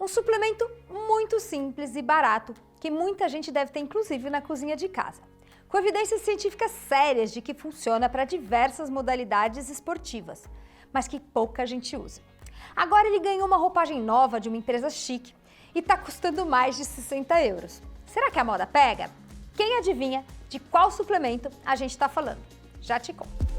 Um suplemento muito simples e barato, que muita gente deve ter inclusive na cozinha de casa, com evidências científicas sérias de que funciona para diversas modalidades esportivas, mas que pouca gente usa. Agora ele ganhou uma roupagem nova de uma empresa chique e está custando mais de 60 euros. Será que a moda pega? Quem adivinha de qual suplemento a gente está falando? Já te conto.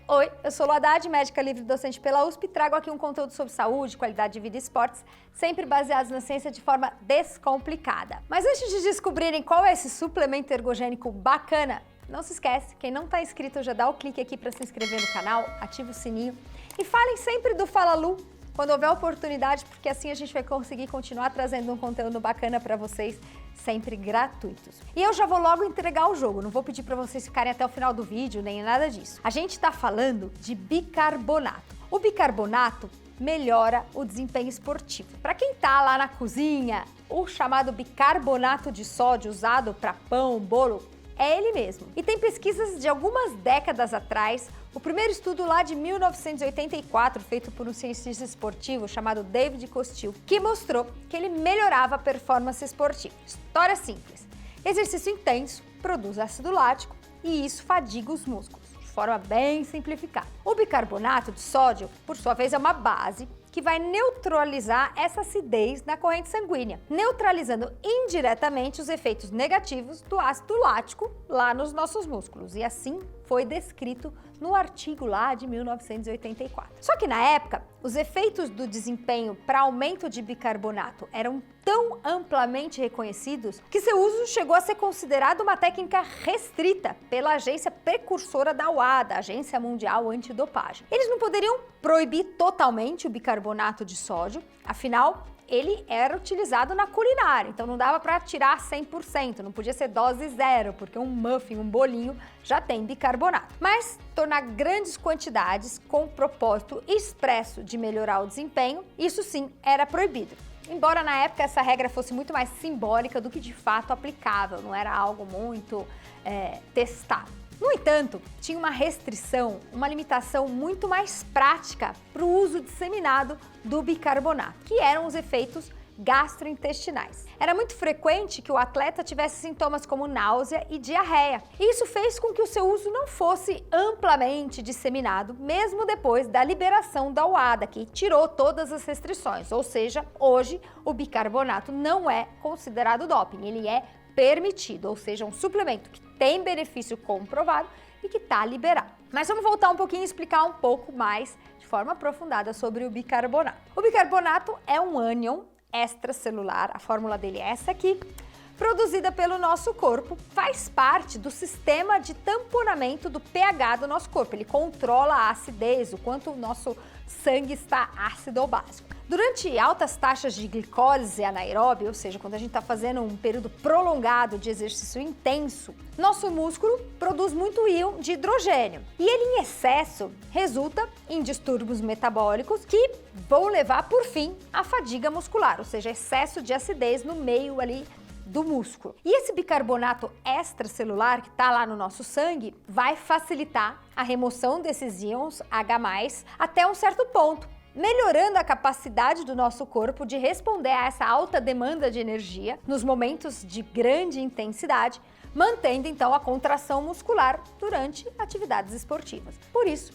Oi, eu sou Lu Haddad, médica livre docente pela USP, e trago aqui um conteúdo sobre saúde, qualidade de vida e esportes, sempre baseados na ciência de forma descomplicada. Mas antes de descobrirem qual é esse suplemento ergogênico bacana, não se esquece, quem não está inscrito já dá o clique aqui para se inscrever no canal, ativa o sininho e falem sempre do Fala Lu quando houver oportunidade, porque assim a gente vai conseguir continuar trazendo um conteúdo bacana para vocês, sempre gratuitos. E eu já vou logo entregar o jogo, não vou pedir para vocês ficarem até o final do vídeo, nem nada disso. A gente está falando de bicarbonato. O bicarbonato melhora o desempenho esportivo. Para quem tá lá na cozinha, o chamado bicarbonato de sódio usado para pão, bolo, é ele mesmo. E tem pesquisas de algumas décadas atrás, o primeiro estudo lá de 1984, feito por um cientista esportivo chamado David Costil, que mostrou que ele melhorava a performance esportiva. História simples. Exercício intenso produz ácido lático e isso fadiga os músculos, de forma bem simplificada. O bicarbonato de sódio, por sua vez, é uma base que vai neutralizar essa acidez na corrente sanguínea, neutralizando indiretamente os efeitos negativos do ácido lático lá nos nossos músculos. E assim foi descrito no artigo lá de 1984. Só que na época, os efeitos do desempenho para aumento de bicarbonato eram tão amplamente reconhecidos que seu uso chegou a ser considerado uma técnica restrita pela agência precursora da UADA, Agência Mundial Antidopagem. Eles não poderiam proibir totalmente o bicarbonato de sódio, afinal, ele era utilizado na culinária, então não dava para tirar 100%, não podia ser dose zero, porque um muffin, um bolinho, já tem bicarbonato. Mas tornar grandes quantidades com o propósito expresso de melhorar o desempenho, isso sim era proibido. Embora na época essa regra fosse muito mais simbólica do que de fato aplicável, não era algo muito testado. No entanto, tinha uma restrição, uma limitação muito mais prática para o uso disseminado do bicarbonato, que eram os efeitos gastrointestinais. Era muito frequente que o atleta tivesse sintomas como náusea e diarreia. E isso fez com que o seu uso não fosse amplamente disseminado, mesmo depois da liberação da UADA, que tirou todas as restrições. Ou seja, hoje o bicarbonato não é considerado doping, ele é permitido, ou seja, um suplemento que tem benefício comprovado e que está liberado. Mas vamos voltar um pouquinho e explicar um pouco mais, de forma aprofundada, sobre o bicarbonato. O bicarbonato é um ânion extracelular, a fórmula dele é essa aqui, produzida pelo nosso corpo, faz parte do sistema de tamponamento do pH do nosso corpo. Ele controla a acidez, o quanto o nosso sangue está ácido ou básico. Durante altas taxas de glicólise anaeróbia, ou seja, quando a gente está fazendo um período prolongado de exercício intenso, nosso músculo produz muito íon de hidrogênio. E ele em excesso resulta em distúrbios metabólicos que vão levar, por fim, à fadiga muscular, ou seja, excesso de acidez no meio ali do músculo. E esse bicarbonato extracelular que está lá no nosso sangue vai facilitar a remoção desses íons H+, até um certo ponto, melhorando a capacidade do nosso corpo de responder a essa alta demanda de energia nos momentos de grande intensidade, mantendo então a contração muscular durante atividades esportivas. Por isso,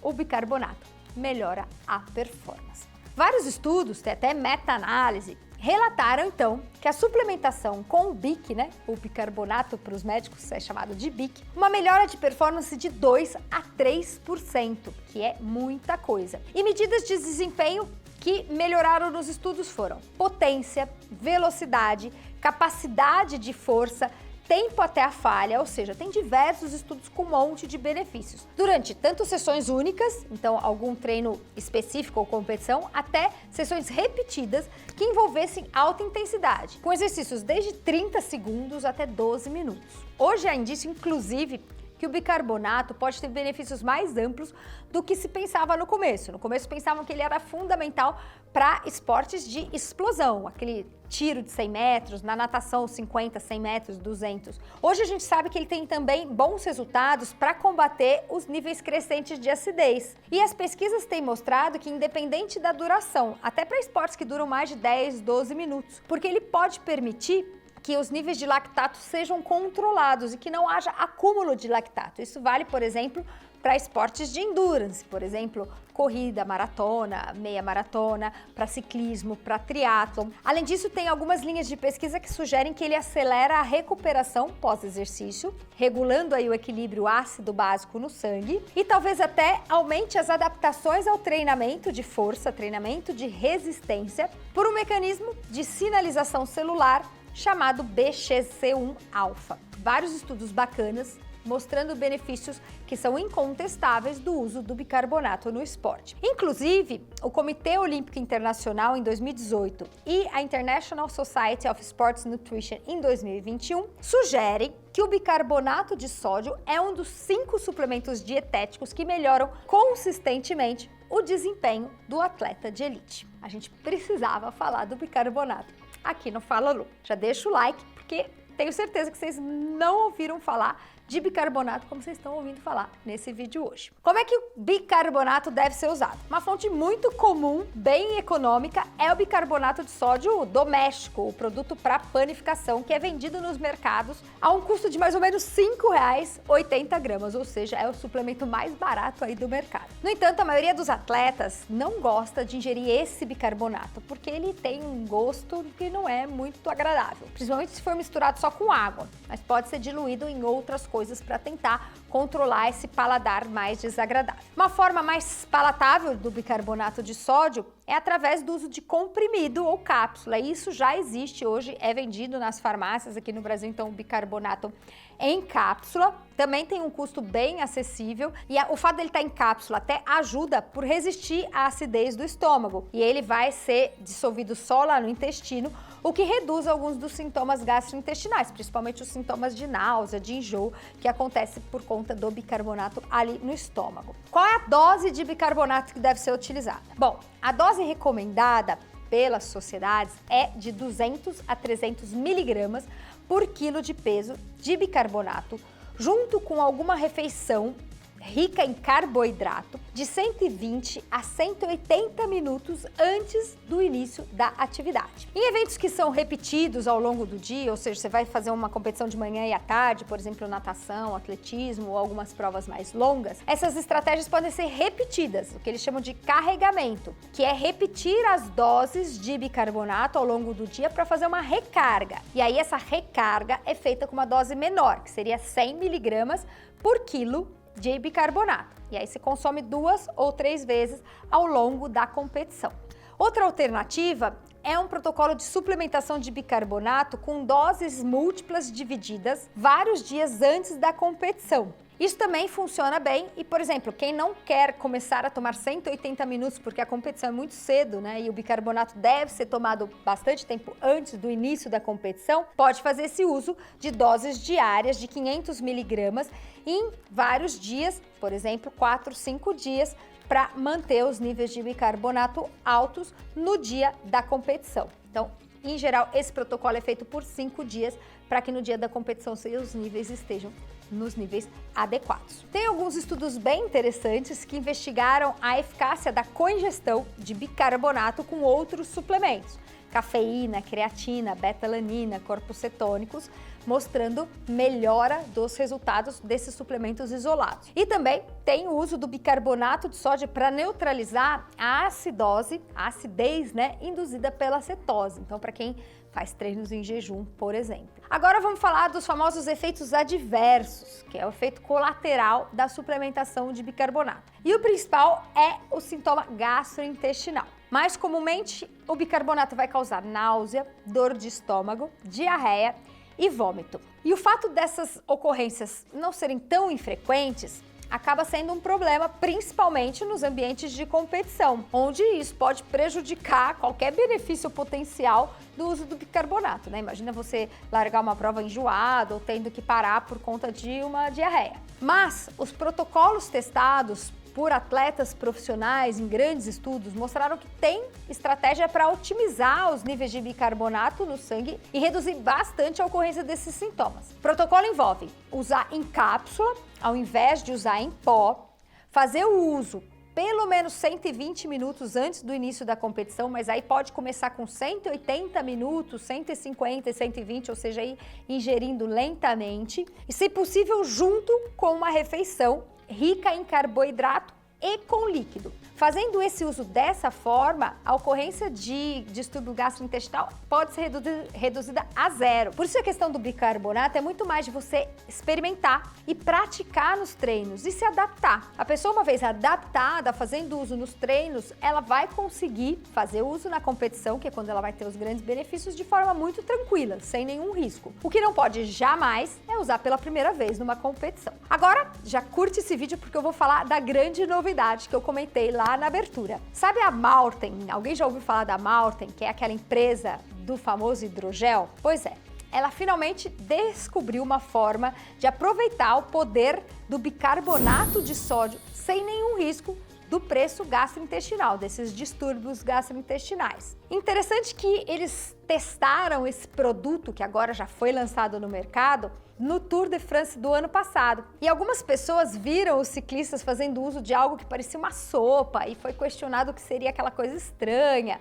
o bicarbonato melhora a performance. Vários estudos, tem até meta-análise, relataram então que a suplementação com o BIC, o bicarbonato para os médicos é chamado de BIC, uma melhora de performance de 2 a 3%, que é muita coisa. E medidas de desempenho que melhoraram nos estudos foram potência, velocidade, capacidade de força, tempo até a falha, ou seja, tem diversos estudos com um monte de benefícios. Durante tanto sessões únicas, então algum treino específico ou competição, até sessões repetidas que envolvessem alta intensidade, com exercícios desde 30 segundos até 12 minutos. Hoje há indício, inclusive, que o bicarbonato pode ter benefícios mais amplos do que se pensava no começo. No começo pensavam que ele era fundamental para esportes de explosão, aquele tiro de 100 metros, na natação 50, 100 metros, 200. Hoje a gente sabe que ele tem também bons resultados para combater os níveis crescentes de acidez. E as pesquisas têm mostrado que independente da duração, até para esportes que duram mais de 10, 12 minutos, porque ele pode permitir que os níveis de lactato sejam controlados e que não haja acúmulo de lactato. Isso vale, por exemplo, para esportes de endurance, por exemplo, corrida, maratona, meia maratona, para ciclismo, para triatlon. Além disso, tem algumas linhas de pesquisa que sugerem que ele acelera a recuperação pós-exercício, regulando aí o equilíbrio ácido básico no sangue e talvez até aumente as adaptações ao treinamento de força, treinamento de resistência, por um mecanismo de sinalização celular chamado BXC1-alfa. Vários estudos bacanas mostrando benefícios que são incontestáveis do uso do bicarbonato no esporte. Inclusive, o Comitê Olímpico Internacional em 2018 e a International Society of Sports Nutrition em 2021 sugerem que o bicarbonato de sódio é um dos 5 suplementos dietéticos que melhoram consistentemente o desempenho do atleta de elite. A gente precisava falar do bicarbonato aqui no Fala Lu. Já deixa o like, porque tenho certeza que vocês não ouviram falar de bicarbonato como vocês estão ouvindo falar nesse vídeo hoje. Como é que o bicarbonato deve ser usado? Uma fonte muito comum, bem econômica, é o bicarbonato de sódio doméstico, o produto para panificação, que é vendido nos mercados a um custo de mais ou menos R$ 5,00, 80 gramas, ou seja, é o suplemento mais barato aí do mercado. No entanto, a maioria dos atletas não gosta de ingerir esse bicarbonato, porque ele tem um gosto que não é muito agradável, principalmente se for misturado só com água, mas pode ser diluído em outras coisas para tentar controlar esse paladar mais desagradável. Uma forma mais palatável do bicarbonato de sódio é através do uso de comprimido ou cápsula. Isso já existe hoje, é vendido nas farmácias aqui no Brasil, então o bicarbonato em cápsula também tem um custo bem acessível e o fato dele estar em cápsula até ajuda por resistir à acidez do estômago e ele vai ser dissolvido só lá no intestino, o que reduz alguns dos sintomas gastrointestinais, principalmente os sintomas de náusea, de enjoo, que acontece por conta do bicarbonato ali no estômago. Qual é a dose de bicarbonato que deve ser utilizada? Bom, a dose recomendada pelas sociedades é de 200 a 300 miligramas por quilo de peso de bicarbonato, junto com alguma refeição rica em carboidrato de 120 a 180 minutos antes do início da atividade. Em eventos que são repetidos ao longo do dia, ou seja, você vai fazer uma competição de manhã e à tarde, por exemplo, natação, atletismo ou algumas provas mais longas, essas estratégias podem ser repetidas, o que eles chamam de carregamento, que é repetir as doses de bicarbonato ao longo do dia para fazer uma recarga. E aí essa recarga é feita com uma dose menor, que seria 100 miligramas por quilo de bicarbonato. E aí se consome 2 ou 3 vezes ao longo da competição. Outra alternativa é um protocolo de suplementação de bicarbonato com doses múltiplas divididas vários dias antes da competição. Isso também funciona bem e, por exemplo, quem não quer começar a tomar 180 minutos porque a competição é muito cedo, né, e o bicarbonato deve ser tomado bastante tempo antes do início da competição, pode fazer esse uso de doses diárias de 500 miligramas em vários dias, por exemplo, 4, 5 dias, para manter os níveis de bicarbonato altos no dia da competição. Então, em geral, esse protocolo é feito por 5 dias para que no dia da competição seus níveis estejam nos níveis adequados. Tem alguns estudos bem interessantes que investigaram a eficácia da coingestão de bicarbonato com outros suplementos, cafeína, creatina, beta-alanina, corpos cetônicos, mostrando melhora dos resultados desses suplementos isolados. E também tem o uso do bicarbonato de sódio para neutralizar a acidose, a acidez, né, induzida pela cetose. Então, para quem faz treinos em jejum, por exemplo. Agora vamos falar dos famosos efeitos adversos, que é o efeito colateral da suplementação de bicarbonato. E o principal é o sintoma gastrointestinal. Mais comumente, o bicarbonato vai causar náusea, dor de estômago, diarreia e vômito. E o fato dessas ocorrências não serem tão infrequentes acaba sendo um problema, principalmente nos ambientes de competição, onde isso pode prejudicar qualquer benefício potencial do uso do bicarbonato, né? Imagina você largar uma prova enjoado ou tendo que parar por conta de uma diarreia. Mas os protocolos testados por atletas profissionais em grandes estudos mostraram que tem estratégia para otimizar os níveis de bicarbonato no sangue e reduzir bastante a ocorrência desses sintomas. O protocolo envolve usar em cápsula ao invés de usar em pó, fazer o uso pelo menos 120 minutos antes do início da competição, mas aí pode começar com 180 minutos, 150 e 120, ou seja, ir ingerindo lentamente e, se possível, junto com uma refeição rica em carboidrato e com líquido. Fazendo esse uso dessa forma, a ocorrência de distúrbio gastrointestinal pode ser reduzida a zero. Por isso a questão do bicarbonato é muito mais de você experimentar e praticar nos treinos e se adaptar. A pessoa, uma vez adaptada, fazendo uso nos treinos, ela vai conseguir fazer uso na competição, que é quando ela vai ter os grandes benefícios, de forma muito tranquila, sem nenhum risco. O que não pode jamais é usar pela primeira vez numa competição. Agora, já curte esse vídeo porque eu vou falar da grande novidade que eu comentei lá na abertura. Sabe a Maurten? Alguém já ouviu falar da Maurten, que é aquela empresa do famoso hidrogel? Pois é, ela finalmente descobriu uma forma de aproveitar o poder do bicarbonato de sódio sem nenhum risco do preço gastrointestinal, desses distúrbios gastrointestinais. Interessante que eles testaram esse produto, que agora já foi lançado no mercado, no Tour de France do ano passado. E algumas pessoas viram os ciclistas fazendo uso de algo que parecia uma sopa e foi questionado o que seria aquela coisa estranha.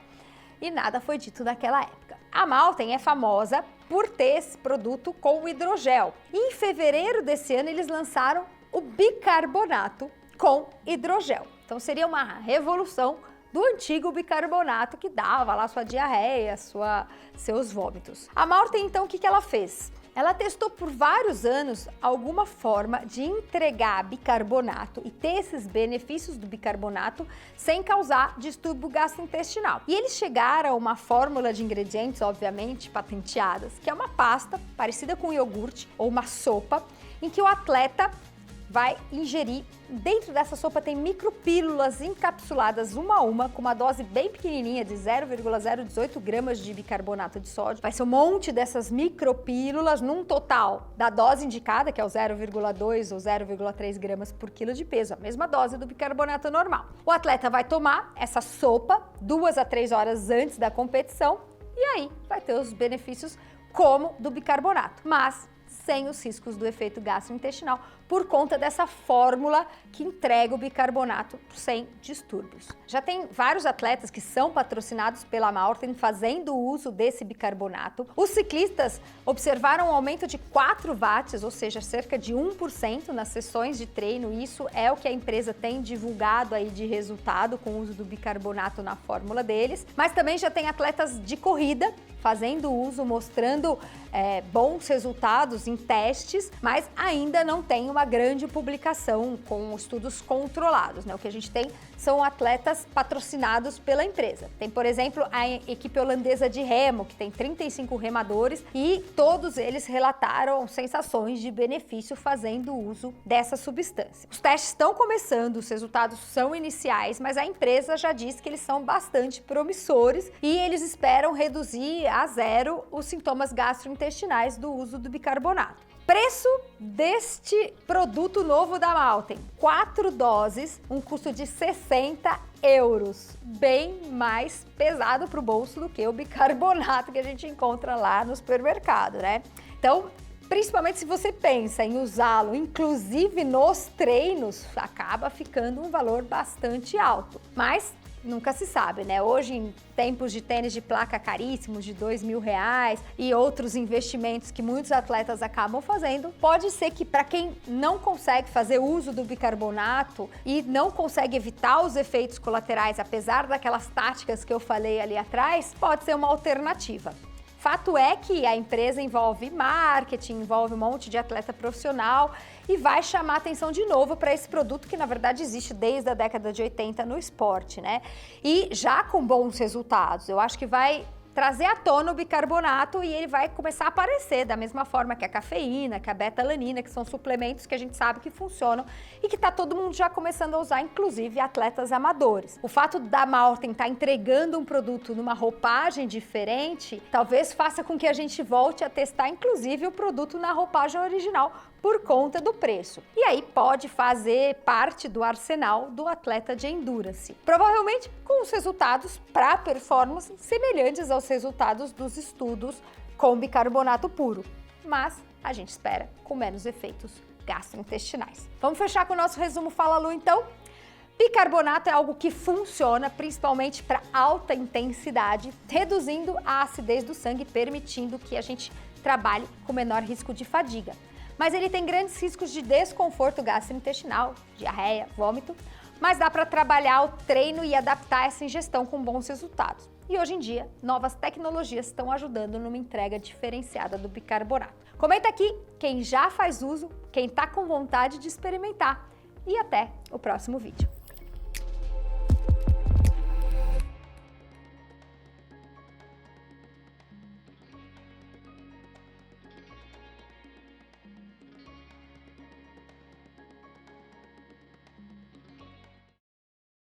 E nada foi dito naquela época. A Maurten é famosa por ter esse produto com hidrogel. E em fevereiro desse ano eles lançaram o bicarbonato com hidrogel. Então seria uma revolução do antigo bicarbonato que dava lá sua diarreia, seus vômitos. A Maurten, então, o que ela fez? Ela testou por vários anos alguma forma de entregar bicarbonato e ter esses benefícios do bicarbonato sem causar distúrbio gastrointestinal. E eles chegaram a uma fórmula de ingredientes, obviamente, patenteadas, que é uma pasta parecida com iogurte ou uma sopa, em que o atleta vai ingerir. Dentro dessa sopa tem micropílulas encapsuladas uma a uma, com uma dose bem pequenininha de 0,018 gramas de bicarbonato de sódio. Vai ser um monte dessas micropílulas num total da dose indicada, que é o 0,2 ou 0,3 gramas por quilo de peso, a mesma dose do bicarbonato normal. O atleta vai tomar essa sopa 2 a 3 horas antes da competição e aí vai ter os benefícios como do bicarbonato, mas sem os riscos do efeito gastrointestinal, por conta dessa fórmula que entrega o bicarbonato sem distúrbios. Já tem vários atletas que são patrocinados pela Maurten fazendo uso desse bicarbonato. Os ciclistas observaram um aumento de 4 watts, ou seja, cerca de 1% nas sessões de treino. Isso é o que a empresa tem divulgado aí de resultado com o uso do bicarbonato na fórmula deles. Mas também já tem atletas de corrida fazendo uso, mostrando bons resultados em testes, mas ainda não tem uma grande publicação com estudos controlados, né? O que a gente tem são atletas patrocinados pela empresa. Tem, por exemplo, a equipe holandesa de remo, que tem 35 remadores e todos eles relataram sensações de benefício fazendo uso dessa substância. Os testes estão começando, os resultados são iniciais, mas a empresa já diz que eles são bastante promissores e eles esperam reduzir a zero os sintomas gastrointestinais do uso do bicarbonato. Preço deste produto novo da Maurten: 4 doses, um custo de 60 euros. Bem mais pesado para o bolso do que o bicarbonato que a gente encontra lá no supermercado, né? Então, principalmente se você pensa em usá-lo, inclusive nos treinos, acaba ficando um valor bastante alto. Mas nunca se sabe, né? Hoje, em tempos de tênis de placa caríssimos, de R$2.000 e outros investimentos que muitos atletas acabam fazendo, pode ser que para quem não consegue fazer uso do bicarbonato e não consegue evitar os efeitos colaterais, apesar daquelas táticas que eu falei ali atrás, pode ser uma alternativa. Fato é que a empresa envolve marketing, envolve um monte de atleta profissional e vai chamar atenção de novo para esse produto que, na verdade, existe desde a década de 80 no esporte, né? E já com bons resultados. Eu acho que vai trazer à tona o bicarbonato e ele vai começar a aparecer da mesma forma que a cafeína, que a beta-alanina, que são suplementos que a gente sabe que funcionam e que tá todo mundo já começando a usar, inclusive atletas amadores. O fato da Maltem estar entregando um produto numa roupagem diferente, talvez faça com que a gente volte a testar, inclusive, o produto na roupagem original por conta do preço. E aí pode fazer parte do arsenal do atleta de endurance. Provavelmente com os resultados para performance semelhantes aos resultados dos estudos com bicarbonato puro. Mas a gente espera com menos efeitos gastrointestinais. Vamos fechar com o nosso resumo Fala Lu, então? Bicarbonato é algo que funciona principalmente para alta intensidade, reduzindo a acidez do sangue, permitindo que a gente trabalhe com menor risco de fadiga. Mas ele tem grandes riscos de desconforto gastrointestinal, diarreia, vômito, mas dá para trabalhar o treino e adaptar essa ingestão com bons resultados. E hoje em dia, novas tecnologias estão ajudando numa entrega diferenciada do bicarbonato. Comenta aqui quem já faz uso, quem está com vontade de experimentar. E até o próximo vídeo.